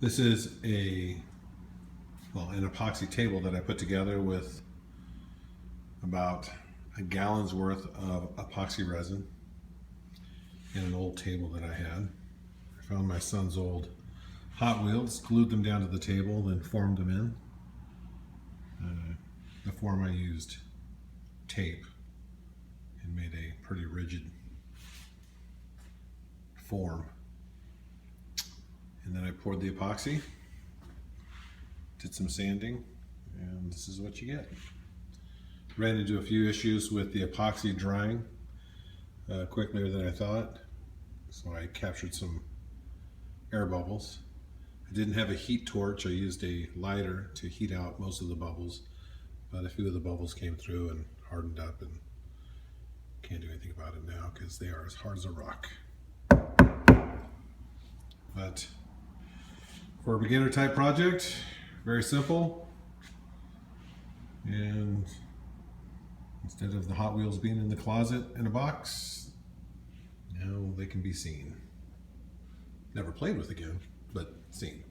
This is an epoxy table that I put together with about a gallon's worth of epoxy resin in an old table that I had. I found my son's old Hot Wheels, glued them down to the table, then formed them in. The form I used tape and made a pretty rigid form. And then I poured the epoxy, did some sanding, and this is what you get. Ran into a few issues with the epoxy drying quicker than I thought, so I captured some air bubbles. I didn't have a heat torch. I used a lighter to heat out most of the bubbles, but a few of the bubbles came through and hardened up, and can't do anything about it now because they are as hard as a rock. But for a beginner type project, very simple, and instead of the Hot Wheels being in the closet in a box, now they can be seen. Never played with again, but seen.